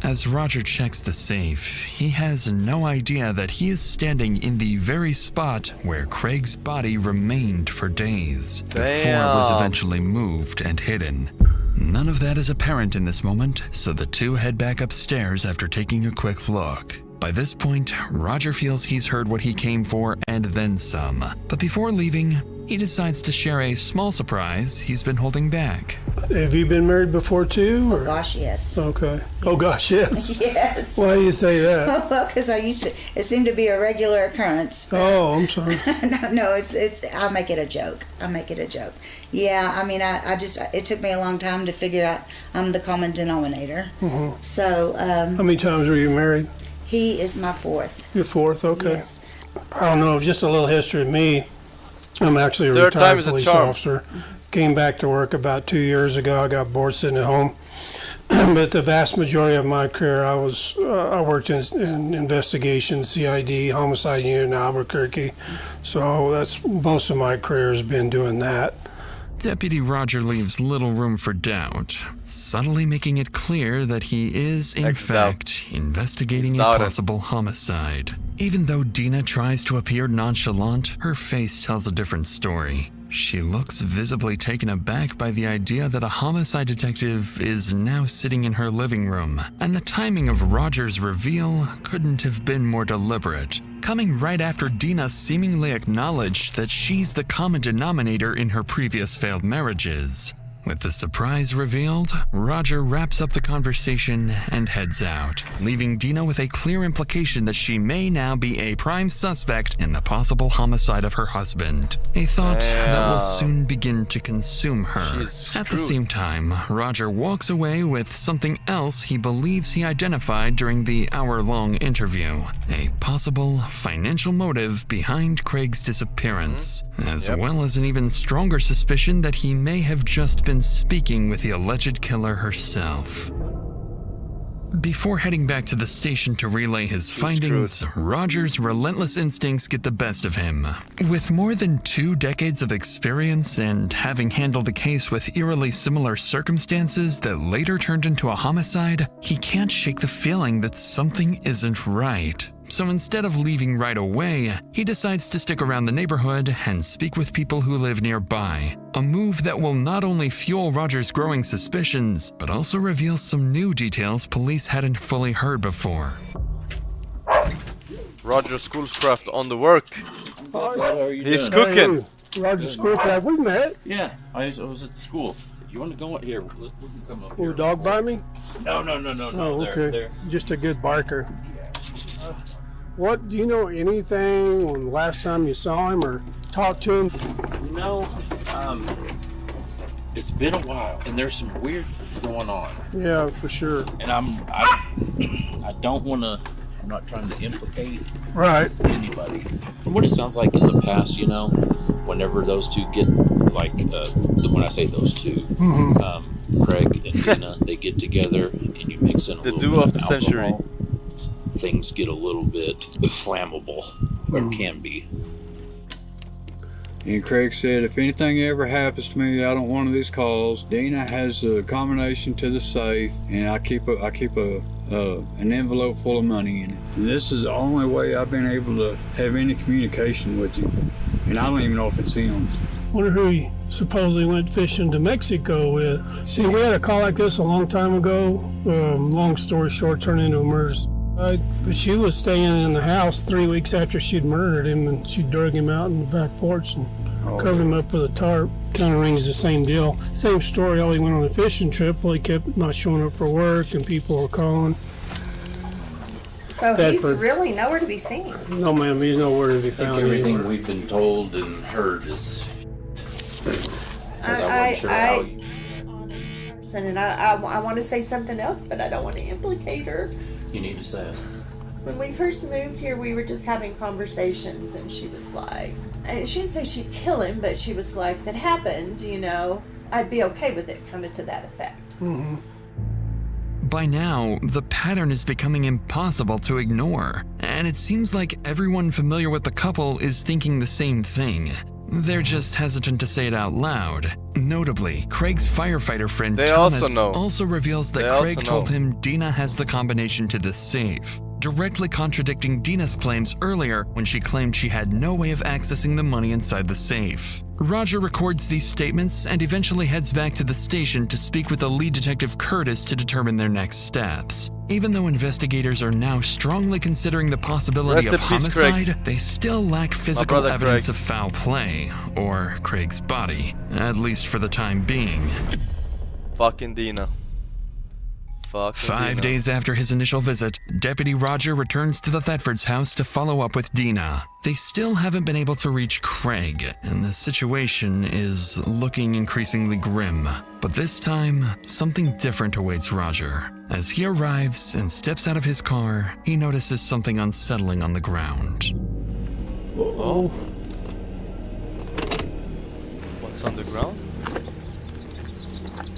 Speaker 2: As Roger checks the safe, he has no idea that he is standing in the very spot where Craig's body remained for days before it was eventually moved and hidden. None of that is apparent in this moment, so the two head back upstairs after taking a quick look. By this point, Roger feels he's heard what he came for and then some. But before leaving, he decides to share a small surprise he's been holding back.
Speaker 4: Have you been married before too? Or?
Speaker 7: Oh gosh, yes.
Speaker 4: Okay. Oh gosh, yes.
Speaker 7: Yes.
Speaker 4: Why do you say that?
Speaker 7: Well, because it seemed to be a regular occurrence.
Speaker 4: Oh, I'm sorry.
Speaker 7: No, it's. I make it a joke. Yeah, I mean, it took me a long time to figure out I'm the common denominator.
Speaker 4: Mm-hmm.
Speaker 7: So.
Speaker 4: How many times were you married?
Speaker 7: He is my fourth.
Speaker 4: Your fourth, okay.
Speaker 7: Yes.
Speaker 4: I don't know, just a little history of me. I'm actually a retired police officer. Came back to work about 2 years ago. I got bored sitting at home. But the vast majority of my career, I worked in investigation, CID, homicide unit in Albuquerque. So that's most of my career has been doing that.
Speaker 2: Deputy Roger leaves little room for doubt, subtly making it clear that he is, in fact, investigating a possible homicide. Even though Dina tries to appear nonchalant, her face tells a different story. She looks visibly taken aback by the idea that a homicide detective is now sitting in her living room, and the timing of Roger's reveal couldn't have been more deliberate, coming right after Dina seemingly acknowledged that she's the common denominator in her previous failed marriages. With the surprise revealed, Roger wraps up the conversation and heads out, leaving Dina with a clear implication that she may now be a prime suspect in the possible homicide of her husband. A thought that will soon begin to consume her. At the same time, Roger walks away with something else he believes he identified during the hour-long interview: a possible financial motive behind Craig's disappearance, as well as an even stronger suspicion that he may have just been speaking with the alleged killer herself. Before heading back to the station to relay his findings, Roger's relentless instincts get the best of him. With more than 2 decades of experience and having handled a case with eerily similar circumstances that later turned into a homicide, he can't shake the feeling that something isn't right. So instead of leaving right away, he decides to stick around the neighborhood and speak with people who live nearby. A move that will not only fuel Roger's growing suspicions, but also reveal some new details police hadn't fully heard before.
Speaker 3: Roger Schoolcraft on the work.
Speaker 6: What are you
Speaker 3: He's
Speaker 6: doing?
Speaker 3: cooking.
Speaker 4: Hey, Roger Schoolcraft, we met.
Speaker 6: Yeah, I was at school. You want to go here? We can come up
Speaker 4: Will
Speaker 6: here.
Speaker 4: a dog bite me?
Speaker 6: No.
Speaker 4: Oh, okay.
Speaker 6: There.
Speaker 4: Just a good barker. What, do you know anything on the last time you saw him or talked to him?
Speaker 6: You know, it's been a while, and there's some weird things going on.
Speaker 4: Yeah, for sure.
Speaker 6: And I don't want to. I'm not trying to implicate anybody. From what it sounds like in the past, you know, whenever those two get like, when I say those two, Craig and Dina, they get together, and you mix in a little bit
Speaker 3: duo of the
Speaker 6: alcohol,
Speaker 3: century.
Speaker 6: Things get a little bit flammable, or can be.
Speaker 5: And Craig said, if anything ever happens to me out on one of these calls, Dina has a combination to the safe, and I keep an envelope full of money in it. And this is the only way I've been able to have any communication with him, and I don't even know if it's him.
Speaker 4: Wonder who he supposedly went fishing to Mexico with. See, we had a call like this a long time ago. Long story short, turned into a murder. But she was staying in the house 3 weeks after she'd murdered him, and she drug him out in the back porch and covered him up with a tarp. Kind of rings the same deal. Same story, all he went on a fishing trip, well, he kept not showing up for work, and people were calling.
Speaker 17: So he's really nowhere to be seen.
Speaker 4: No, ma'am, he's nowhere to be
Speaker 6: I think
Speaker 4: found.
Speaker 6: everything we've been told and heard is. I wasn't sure how you.
Speaker 17: And I want to say something else, but I don't want to implicate her.
Speaker 6: You need to say it.
Speaker 17: When we first moved here, we were just having conversations, and she was like, and she didn't say she'd kill him, but she was like, if it happened, you know, I'd be okay with it, kind of to that effect.
Speaker 4: Mm-hmm.
Speaker 2: By now, the pattern is becoming impossible to ignore, and it seems like everyone familiar with the couple is thinking the same thing. They're just hesitant to say it out loud. Notably, Craig's firefighter friend
Speaker 3: They
Speaker 2: Thomas
Speaker 3: also know.
Speaker 2: also reveals that
Speaker 3: They
Speaker 2: Craig
Speaker 3: also
Speaker 2: told
Speaker 3: know.
Speaker 2: him Dina has the combination to the safe, directly contradicting Dina's claims earlier when she claimed she had no way of accessing the money inside the safe. Roger records these statements and eventually heads back to the station to speak with the lead detective Curtis to determine their next steps. Even though investigators are now strongly considering the possibility
Speaker 3: Rest
Speaker 2: of
Speaker 3: in peace, Craig.
Speaker 2: homicide, they still lack physical
Speaker 3: brother,
Speaker 2: evidence
Speaker 3: Craig.
Speaker 2: of foul play, or Craig's body, at least for the time being.
Speaker 3: Fucking Dina. Fucking
Speaker 2: 5
Speaker 3: Dina.
Speaker 2: days after his initial visit, Deputy Roger returns to the Thetfords' house to follow up with Dina. They still haven't been able to reach Craig, and the situation is looking increasingly grim. But this time, something different awaits Roger. As he arrives and steps out of his car, he notices something unsettling on the ground.
Speaker 3: Oh. What's on the ground?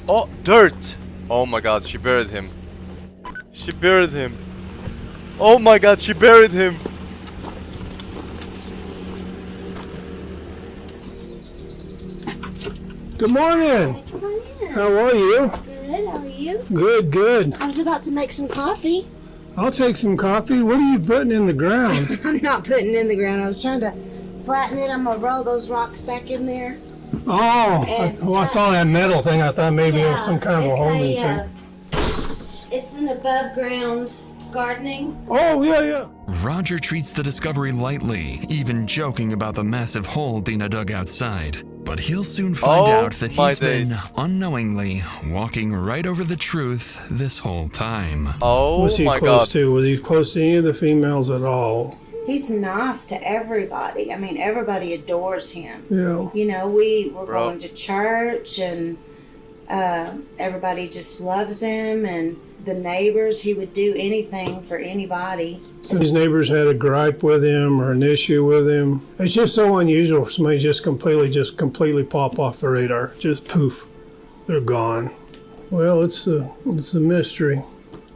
Speaker 3: Oh, dirt! Oh my god, she buried him. She buried him. Oh my god, she buried him.
Speaker 4: Good morning.
Speaker 18: Come on in.
Speaker 4: How are you?
Speaker 18: Good, how are you?
Speaker 4: Good, good.
Speaker 18: I was about to make some coffee.
Speaker 4: I'll take some coffee. What are you putting in the ground?
Speaker 18: I'm not putting it in the ground. I was trying to flatten it. I'm going to roll those rocks back in there.
Speaker 4: Oh, I saw that metal thing. I thought maybe it was some kind of a holding thing.
Speaker 18: It's an above ground gardening.
Speaker 4: Oh, yeah.
Speaker 2: Roger treats the discovery lightly, even joking about the massive hole Dina dug outside. But he'll soon find out that he's been, unknowingly, walking right over the truth this whole time.
Speaker 3: Oh
Speaker 4: Was he
Speaker 3: my
Speaker 4: close
Speaker 3: god.
Speaker 4: to? Was he close to any of the females at all?
Speaker 7: He's nice to everybody. I mean, everybody adores him.
Speaker 4: Yeah.
Speaker 7: You know, we were
Speaker 3: Bro.
Speaker 7: going to church and everybody just loves him, and the neighbors, he would do anything for anybody.
Speaker 4: So his neighbors had a gripe with him or an issue with him. It's just so unusual for somebody to just completely pop off the radar. Just poof, they're gone. Well, it's a mystery.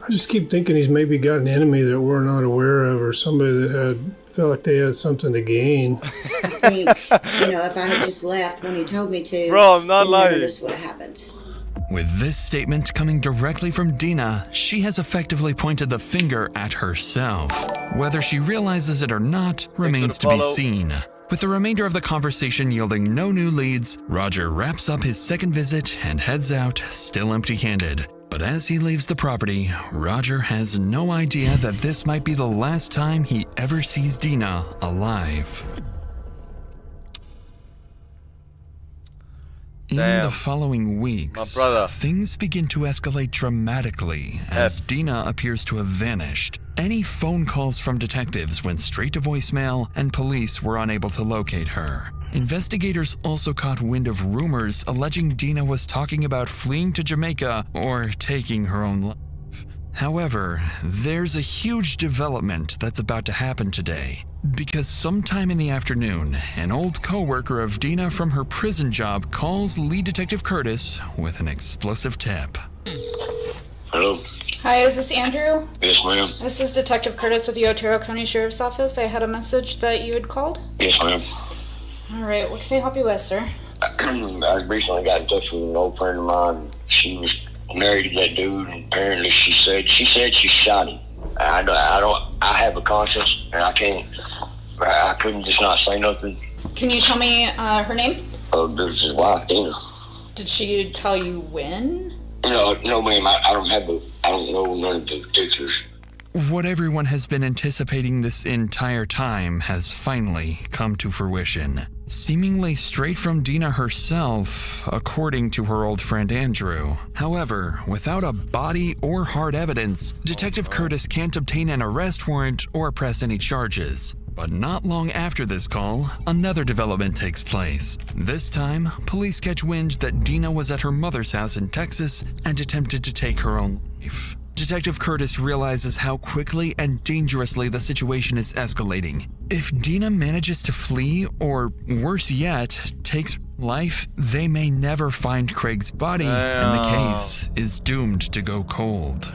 Speaker 4: I just keep thinking he's maybe got an enemy that we're not aware of, or somebody that felt like they had something to gain.
Speaker 7: I think, you know, if I had just left when he told me to,
Speaker 3: Bro, I'm not
Speaker 7: then none
Speaker 3: lying.
Speaker 7: of this would have happened.
Speaker 2: With this statement coming directly from Dina, she has effectively pointed the finger at herself. Whether she realizes it or not remains to be
Speaker 3: follow.
Speaker 2: seen. With the remainder of the conversation yielding no new leads, Roger wraps up his second visit and heads out, still empty-handed. But as he leaves the property, Roger has no idea that this might be the last time he ever sees Dina alive. In
Speaker 3: Damn.
Speaker 2: the following weeks,
Speaker 3: My brother.
Speaker 2: things begin to escalate dramatically as Dina appears to have vanished. Any phone calls from detectives went straight to voicemail, and police were unable to locate her. Investigators also caught wind of rumors alleging Dina was talking about fleeing to Jamaica or taking her own life. However, there's a huge development that's about to happen today. Because sometime in the afternoon, an old co-worker of Dina from her prison job calls lead detective Curtis with an explosive tip.
Speaker 13: Hello?
Speaker 15: Hi, is this Andrew?
Speaker 13: Yes, ma'am.
Speaker 15: This is Detective Curtis with the Otero County Sheriff's Office. I had a message that you had called.
Speaker 13: Yes, ma'am.
Speaker 15: All right, what can I help you with, sir?
Speaker 13: I recently got in touch with an old friend of mine. She was married to that dude, and apparently she said she shot him. I have a conscience, and I couldn't just not say nothing.
Speaker 15: Can you tell me her name?
Speaker 13: This is his wife, Dina.
Speaker 15: Did she tell you when?
Speaker 13: No, ma'am. I don't know none of the particulars.
Speaker 2: What everyone has been anticipating this entire time has finally come to fruition. Seemingly straight from Dina herself, according to her old friend Andrew. However, without a body or hard evidence, Detective Curtis can't obtain an arrest warrant or press any charges. But not long after this call, another development takes place. This time, police catch wind that Dina was at her mother's house in Texas and attempted to take her own life. Detective Curtis realizes how quickly and dangerously the situation is escalating. If Dina manages to flee, or worse yet, takes life, they may never find Craig's body, and the case is doomed to go cold.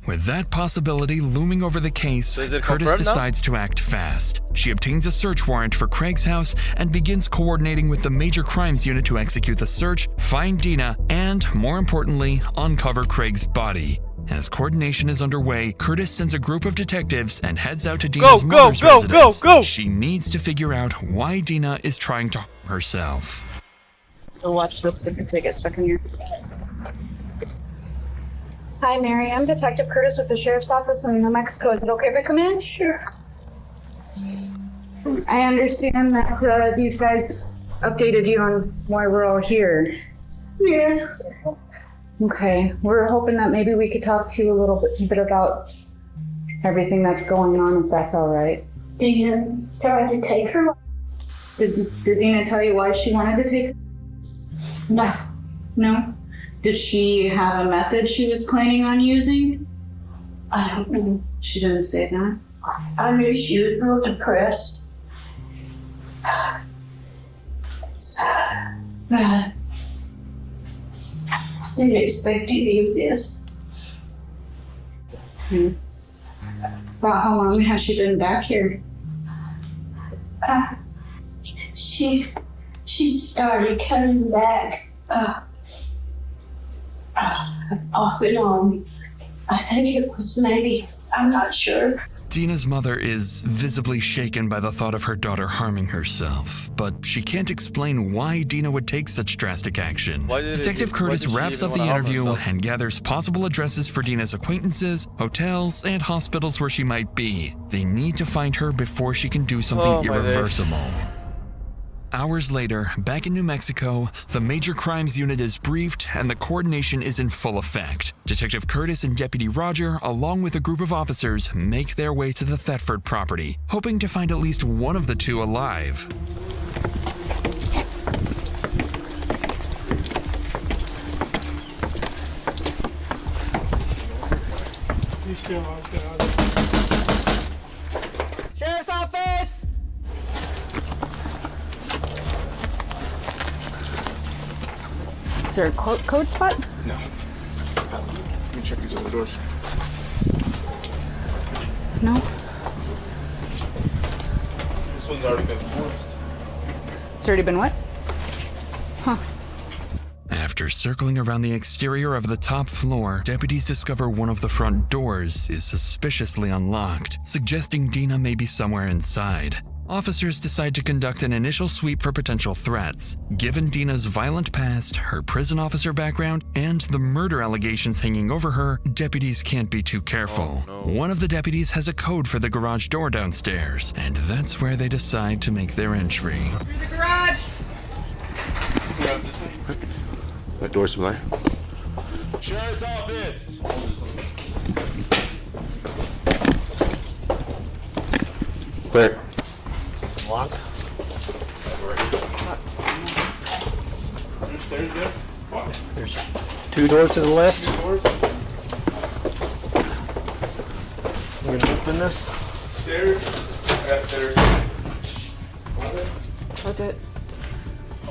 Speaker 2: With that possibility looming over the case,
Speaker 3: So is it
Speaker 2: Curtis
Speaker 3: confirmed now?
Speaker 2: decides to act fast. She obtains a search warrant for Craig's house and begins coordinating with the Major Crimes Unit to execute the search, find Dina, and, more importantly, uncover Craig's body. As coordination is underway, Curtis sends a group of detectives and heads out to Dina's mother's residence. She needs to figure out why Dina is trying to harm herself.
Speaker 19: So watch this stupid ticket stuck in your head.
Speaker 20: Hi, Mary. I'm Detective Curtis with the Sheriff's Office in New Mexico. Is it okay if I come in? Sure. I understand that these guys updated you on why we're all here.
Speaker 14: Yes.
Speaker 20: Okay. We're hoping that maybe we could talk to you a little bit about everything that's going on, if that's all right.
Speaker 14: Dina tried to take her.
Speaker 20: Did Dina tell you why she wanted to take her?
Speaker 14: No.
Speaker 20: No? Did she have a method she was planning on using?
Speaker 14: I don't know.
Speaker 20: She didn't say that.
Speaker 14: I knew she was real depressed. But I didn't expect any of this.
Speaker 20: About how long has she been back here?
Speaker 14: She started coming back off and on. I think it was maybe, I'm not sure.
Speaker 2: Dina's mother is visibly shaken by the thought of her daughter harming herself, but she can't explain why Dina would take such drastic action. Detective Curtis wraps up the interview and gathers possible addresses for Dina's acquaintances, hotels, and hospitals where she might be. They need to find her before she can do something irreversible. Hours later, back in New Mexico, the Major Crimes Unit is briefed and the coordination is in full effect. Detective Curtis and Deputy Roger, along with a group of officers, make their way to the Thetford property, hoping to find at least one of the two alive.
Speaker 21: Sheriff's Office! Is there a code spot?
Speaker 11: No. Let me check these other doors.
Speaker 21: No.
Speaker 11: This one's already been forced.
Speaker 21: It's already been what? Huh.
Speaker 2: After circling around the exterior of the top floor, deputies discover one of the front doors is suspiciously unlocked, suggesting Dina may be somewhere inside. Officers decide to conduct an initial sweep for potential threats. Given Dina's violent past, her prison officer background, and the murder allegations hanging over her, deputies can't be too careful. One of the deputies has a code for the garage door downstairs, and that's where they decide to make their entry.
Speaker 21: Through the garage!
Speaker 11: That door's familiar.
Speaker 21: Sheriff's Office!
Speaker 11: Clear.
Speaker 21: Is it locked?
Speaker 11: There's there.
Speaker 21: There's two doors to the left. We're gonna open this.
Speaker 11: Stairs. I got stairs.
Speaker 21: That's it.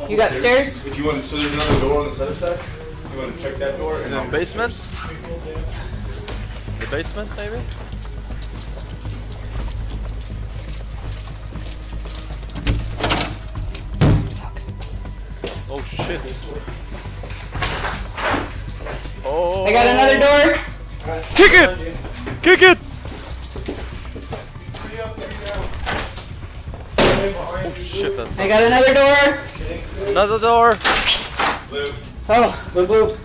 Speaker 21: You got stairs?
Speaker 11: If you want, so there's another door on this other side. You want to check that door?
Speaker 3: Is it in the basement? The basement, maybe? Oh shit. Oh.
Speaker 21: I got another door.
Speaker 3: Kick it! Kick it! Oh shit, that's
Speaker 21: I got another door.
Speaker 3: another door.
Speaker 21: Oh, blue.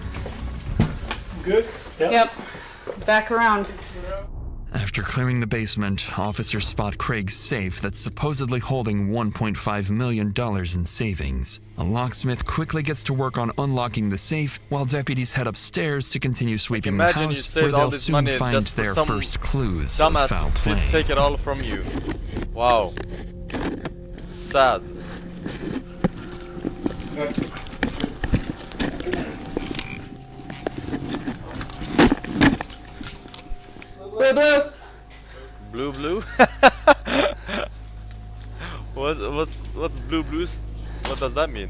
Speaker 4: Good?
Speaker 21: Yep. Back around.
Speaker 2: After clearing the basement, officers spot Craig's safe that's supposedly holding $1.5 million in savings. A locksmith quickly gets to work on unlocking the safe, while deputies head upstairs to continue sweeping the
Speaker 3: Imagine you
Speaker 2: house,
Speaker 3: saved
Speaker 2: where
Speaker 3: all
Speaker 2: they'll
Speaker 3: this
Speaker 2: soon
Speaker 3: money
Speaker 2: find
Speaker 3: just for
Speaker 2: their
Speaker 3: some
Speaker 2: first clues of
Speaker 3: dumbass
Speaker 2: foul
Speaker 3: to
Speaker 2: play.
Speaker 3: take it all from you. Wow. Sad.
Speaker 21: Blue.
Speaker 3: Blue. What's blue blues? What does that mean?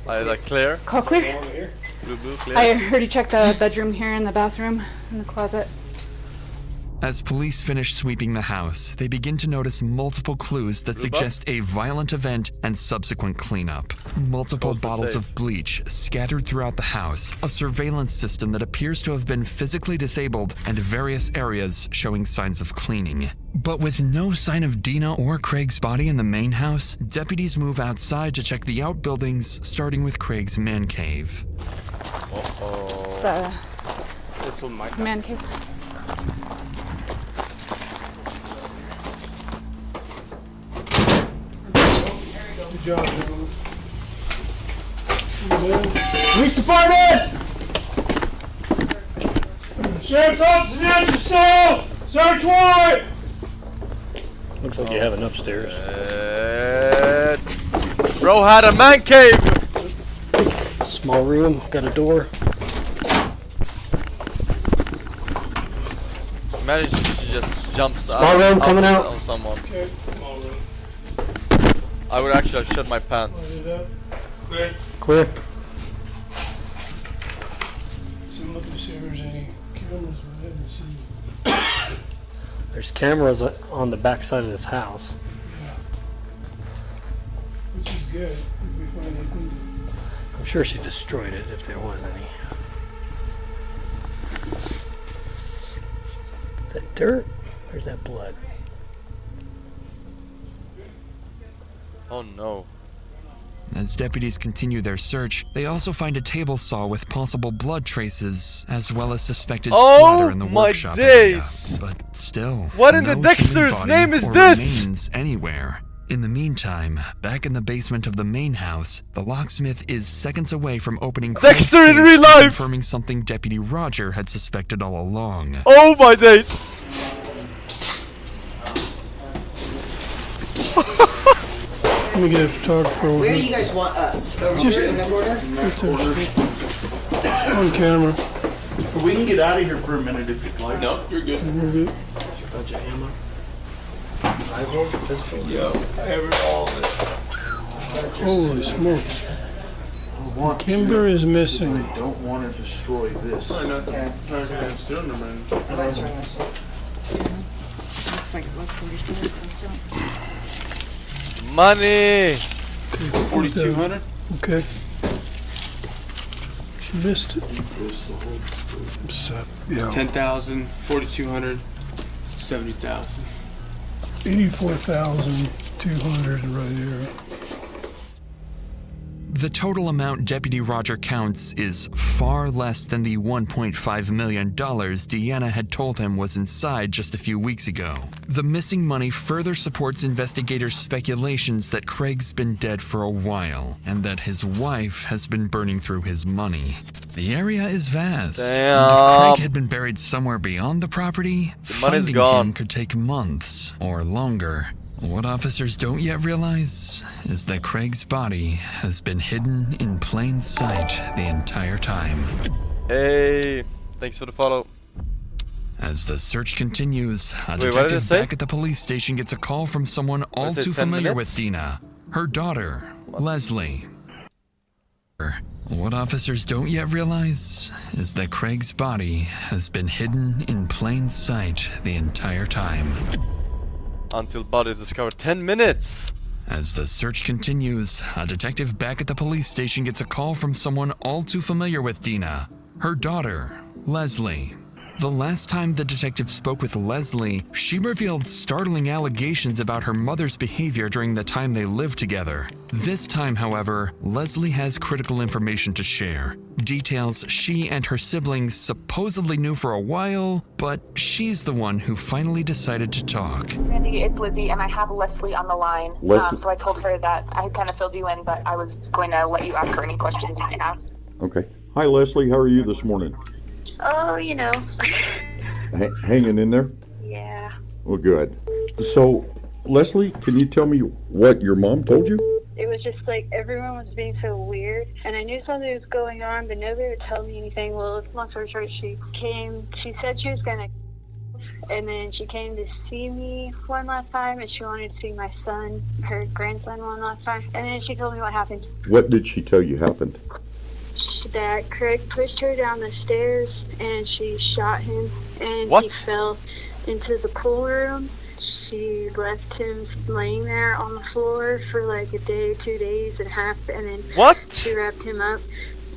Speaker 3: Like clear?
Speaker 21: Call clear.
Speaker 3: Blue, clear.
Speaker 21: I heard he checked the bedroom here and the bathroom and the closet.
Speaker 2: As police finish sweeping the house, they begin to notice multiple clues that suggest a violent event and subsequent cleanup. Multiple bottles of bleach scattered throughout the house, a surveillance system that appears to have been physically disabled, and various areas showing signs of cleaning. But with no sign of Dina or Craig's body in the main house, deputies move outside to check the outbuildings, starting with Craig's man cave.
Speaker 21: It's the man cave.
Speaker 4: Good job, gentlemen. Police Department! Sheriff's Office announce your cell! Search warrant!
Speaker 10: Looks like you have an upstairs.
Speaker 3: Bro had a man cave!
Speaker 10: Small room, got a door.
Speaker 3: Imagine she just jumps
Speaker 10: Small room coming out.
Speaker 3: on someone.
Speaker 4: Okay, small room.
Speaker 3: I would actually have shut my pants.
Speaker 4: Clear.
Speaker 10: Clear.
Speaker 4: So I'm looking to see if there's any cameras. I haven't seen.
Speaker 10: There's cameras on the back side of this house.
Speaker 4: Yeah. Which is good. If we find anything.
Speaker 10: I'm sure she destroyed it if there was any. Is that dirt? Or is that blood?
Speaker 3: Oh no.
Speaker 2: As deputies continue their search, they also find a table saw with possible blood traces, as well as suspected splatter in the workshop area. But still,
Speaker 3: what in
Speaker 2: no
Speaker 3: the Dexter's
Speaker 2: human
Speaker 3: name
Speaker 2: body
Speaker 3: is
Speaker 2: or
Speaker 3: this?
Speaker 2: remains anywhere. In the meantime, back in the basement of the main house, the locksmith is seconds away from opening Craig's
Speaker 3: Dexter in
Speaker 2: safe
Speaker 3: real
Speaker 2: and
Speaker 3: life!
Speaker 2: confirming something Deputy Roger had suspected all along.
Speaker 3: Oh my days!
Speaker 4: Let me get a photographer over
Speaker 22: Where do
Speaker 4: here.
Speaker 22: you guys want us? Over
Speaker 4: Just-
Speaker 22: here in the corner?
Speaker 4: On camera.
Speaker 23: We can get out of here for a minute if you'd like. No, you're good.
Speaker 4: We're good.
Speaker 10: Bunch of ammo.
Speaker 23: Rifle, pistol. Yo, I have it all.
Speaker 4: Holy smokes. Kimber is missing.
Speaker 23: I don't want to destroy this.
Speaker 11: Not gonna steal them, man.
Speaker 21: Looks like it was pretty good.
Speaker 3: Money!
Speaker 23: 4,200?
Speaker 4: Okay. She missed it. Yeah.
Speaker 11: 10,000, 4,200, 70,000.
Speaker 4: 84,200 right here.
Speaker 2: The total amount Deputy Roger counts is far less than the $1.5 million Deanna had told him was inside just a few weeks ago. The missing money further supports investigators' speculations that Craig's been dead for a while, and that his wife has been burning through his money. The area is vast, and if Craig had been buried somewhere beyond the property,
Speaker 3: money's
Speaker 2: finding
Speaker 3: gone.
Speaker 2: him could take months or longer. What officers don't yet realize is that Craig's body has been hidden in plain sight the entire time.
Speaker 3: Hey, thanks for the follow.
Speaker 2: As the search continues, a
Speaker 3: Wait, what did it
Speaker 2: detective
Speaker 3: say?
Speaker 2: back at the police station gets a call from someone all
Speaker 3: is it,
Speaker 2: too
Speaker 3: 10
Speaker 2: familiar
Speaker 3: minutes?
Speaker 2: with Dina, her daughter, Leslie. What officers don't yet realize is that Craig's body has been hidden in plain sight the entire time.
Speaker 3: Until body is discovered. 10 minutes!
Speaker 2: As the search continues, a detective back at the police station gets a call from someone all too familiar with Dina, her daughter, Leslie. The last time the detective spoke with Leslie, she revealed startling allegations about her mother's behavior during the time they lived together. This time, however, Leslie has critical information to share. Details she and her siblings supposedly knew for a while, but she's the one who finally decided to talk.
Speaker 24: Randy, it's Lizzie, and I have Leslie on the line.
Speaker 16: Leslie-
Speaker 24: So I told her that I had kind of filled you in, but I was going to let you ask her any questions you might have.
Speaker 16: Okay. Hi, Leslie. How are you this morning?
Speaker 24: Oh, you know.
Speaker 16: Hanging in there?
Speaker 24: Yeah.
Speaker 16: Well, good. So, Leslie, can you tell me what your mom told you?
Speaker 14: It was just like everyone was being so weird, and I knew something was going on, but nobody would tell me anything. Well, long story short, she said she was gonna, and then she came to see me one last time, and she wanted to see my son, her grandson, one last time, and then she told me what happened.
Speaker 16: What did she tell you happened?
Speaker 14: that Craig pushed her down the stairs and she shot him, and
Speaker 3: What?
Speaker 14: he fell into the pool room. She left him laying there on the floor for like a day, 2 days and a half, and then
Speaker 3: What?
Speaker 14: she wrapped him up,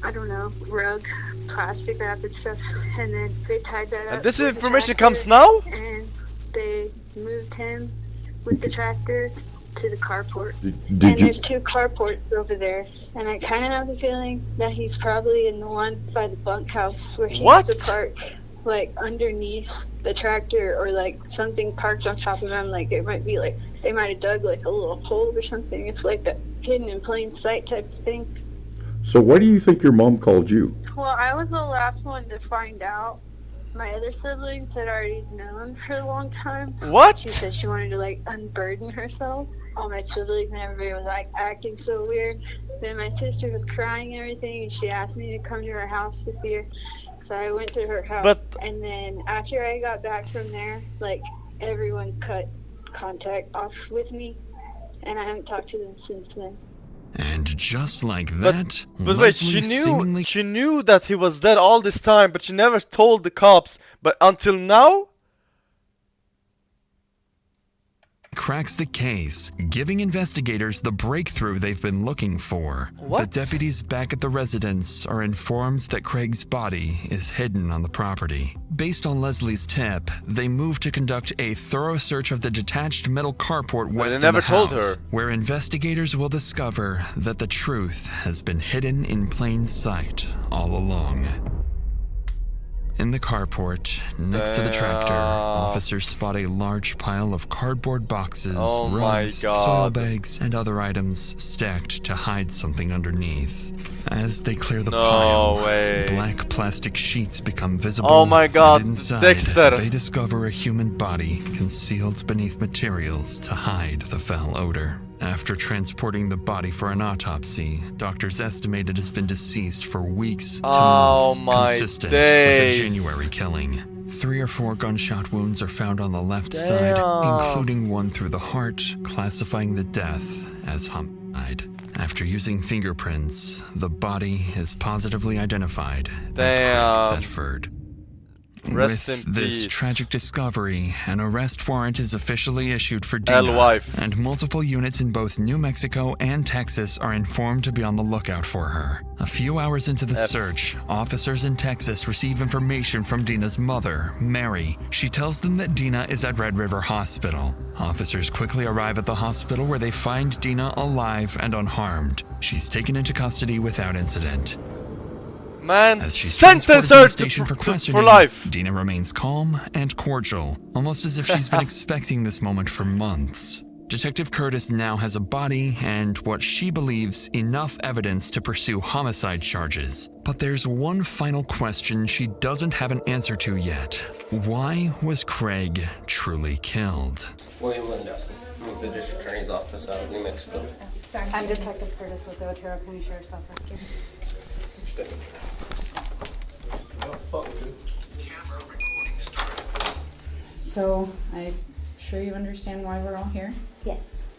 Speaker 14: I don't know, rug, plastic wrap and stuff, and then they tied that up.
Speaker 3: And this
Speaker 14: with the
Speaker 3: information
Speaker 14: tractor,
Speaker 3: comes now?
Speaker 14: And they moved him with the tractor to the carport.
Speaker 16: Did
Speaker 14: And
Speaker 16: you?
Speaker 14: there's 2 carports over there, and I kind of have the feeling that he's probably in the one by the bunkhouse where he
Speaker 3: What?
Speaker 14: used to park, like underneath the tractor, or like something parked on top of him. Like it might be like they might have dug like a little hole or something. It's like a hidden in plain sight type of thing.
Speaker 16: So why do you think your mom called you?
Speaker 14: Well, I was the last one to find out. My other siblings had already known for a long time.
Speaker 3: What?
Speaker 14: She said she wanted to like unburden herself. All my siblings and everybody was like acting so weird. Then my sister was crying and everything, and she asked me to come to her house to see her. So I went to her house.
Speaker 3: But-
Speaker 14: and then after I got back from there, like everyone cut contact off with me, and I haven't talked to them since then.
Speaker 2: And just like that,
Speaker 3: But wait, she
Speaker 2: Leslie seemingly
Speaker 3: knew that he was dead all this time, but she never told the cops. But until now,
Speaker 2: cracks the case, giving investigators the breakthrough they've been looking for.
Speaker 3: What?
Speaker 2: The deputies back at the residence are informed that Craig's body is hidden on the property. Based on Leslie's tip, they move to conduct a thorough search of the detached metal carport
Speaker 3: But they
Speaker 2: west
Speaker 3: never
Speaker 2: of the
Speaker 3: told
Speaker 2: house,
Speaker 3: her.
Speaker 2: where investigators will discover that the truth has been hidden in plain sight all along. In the carport, next to the tractor, officers spot a large pile of cardboard boxes,
Speaker 3: Oh my
Speaker 2: rugs, soil
Speaker 3: God.
Speaker 2: bags, and other items stacked to hide something underneath. As they clear the
Speaker 3: No
Speaker 2: pile,
Speaker 3: way.
Speaker 2: black plastic sheets become visible.
Speaker 3: Oh my God,
Speaker 2: and inside,
Speaker 3: Dexter.
Speaker 2: they discover a human body concealed beneath materials to hide the foul odor. After transporting the body for an autopsy, doctors estimate it has been deceased for weeks to
Speaker 3: Oh
Speaker 2: months,
Speaker 3: my
Speaker 2: consistent
Speaker 3: days.
Speaker 2: with a January killing. 3 or 4 gunshot wounds are found on the left side, including one through the heart, classifying the death as homicide. After using fingerprints, the body is positively identified as
Speaker 3: Damn.
Speaker 2: Craig Thetford.
Speaker 3: Rest
Speaker 2: With
Speaker 3: in
Speaker 2: this
Speaker 3: peace.
Speaker 2: tragic discovery, an arrest warrant is officially issued for Dina,
Speaker 3: Wife.
Speaker 2: and multiple units in both New Mexico and Texas are informed to be on the lookout for her. A few hours into the
Speaker 3: F.
Speaker 2: search, officers in Texas receive information from Dina's mother, Mary. She tells them that Dina is at Red River Hospital. Officers quickly arrive at the hospital where they find Dina alive and unharmed. She's taken into custody without incident.
Speaker 3: Man,
Speaker 2: As she's
Speaker 3: sentence
Speaker 2: transported to
Speaker 3: her
Speaker 2: the station for questioning,
Speaker 3: for life.
Speaker 2: Dina remains calm and cordial, almost as if she's been expecting this moment for months. Detective Curtis now has a body and what she believes enough evidence to pursue homicide charges. But there's one final question she doesn't have an answer to yet. Why was Craig truly killed?
Speaker 1: William Lindowski, with the District Attorney's Office out of New Mexico.
Speaker 20: Sorry. I'm Detective Curtis with the Otero County Sheriff's Office. So, I'm sure you understand why we're all here.
Speaker 7: Yes.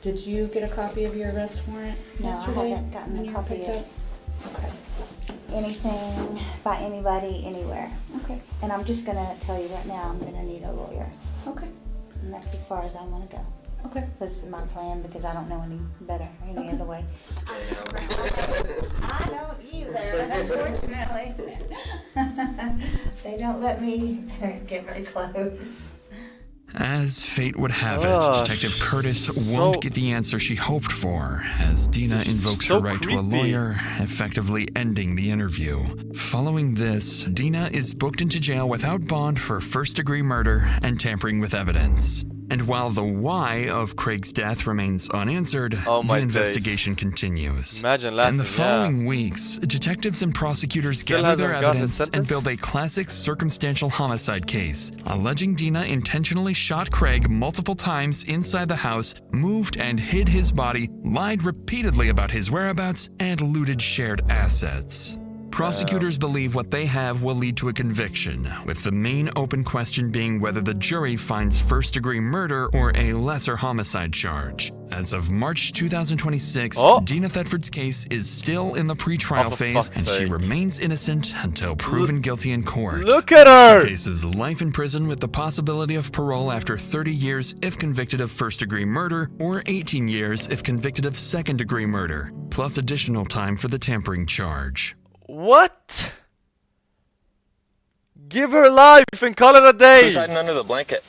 Speaker 20: Did you get a copy of your arrest warrant
Speaker 7: No, I
Speaker 20: yesterday?
Speaker 7: haven't gotten
Speaker 20: when
Speaker 7: a
Speaker 20: you were
Speaker 7: copy
Speaker 20: picked
Speaker 7: yet.
Speaker 20: up? Okay.
Speaker 7: Anything by anybody, anywhere.
Speaker 20: Okay.
Speaker 7: And I'm just gonna tell you right now, I'm gonna need a lawyer.
Speaker 20: Okay.
Speaker 7: And that's as far as I'm gonna go.
Speaker 20: Okay.
Speaker 7: This is my plan because I don't know any better, any other way. I don't either, unfortunately. They don't let me get very close.
Speaker 2: As fate would have it,
Speaker 3: Ah,
Speaker 2: Detective Curtis
Speaker 3: so-
Speaker 2: won't get the answer she hoped for, as Dina invokes
Speaker 3: So
Speaker 2: her right to a
Speaker 3: creepy.
Speaker 2: lawyer, effectively ending the interview. Following this, Dina is booked into jail without bond for first-degree murder and tampering with evidence. And while the why of Craig's death remains unanswered,
Speaker 3: Oh my
Speaker 2: the
Speaker 3: days.
Speaker 2: investigation continues.
Speaker 3: Imagine
Speaker 2: In
Speaker 3: laughing,
Speaker 2: the following weeks, detectives and prosecutors
Speaker 3: Still
Speaker 2: gather their
Speaker 3: hasn't got his
Speaker 2: evidence and
Speaker 3: sentence?
Speaker 2: build a classic circumstantial homicide case, alleging Dina intentionally shot Craig multiple times inside the house, moved and hid his body, lied repeatedly about his whereabouts, and looted shared assets. Prosecutors believe what they have will lead to a conviction, with the main open question being whether the jury finds first-degree murder or a lesser homicide charge. As of March 2026, Dina Thetford's case is still in the pretrial phase, and she remains innocent until proven guilty in court.
Speaker 3: Look at her!
Speaker 2: She faces life in prison with the possibility of parole after 30 years if convicted of first-degree murder, or 18 years if convicted of second-degree murder, plus additional time for the tampering charge.
Speaker 3: What? Give her life and call it a day!
Speaker 1: Who's hiding under the blanket?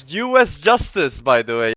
Speaker 3: U.S. justice, by the way.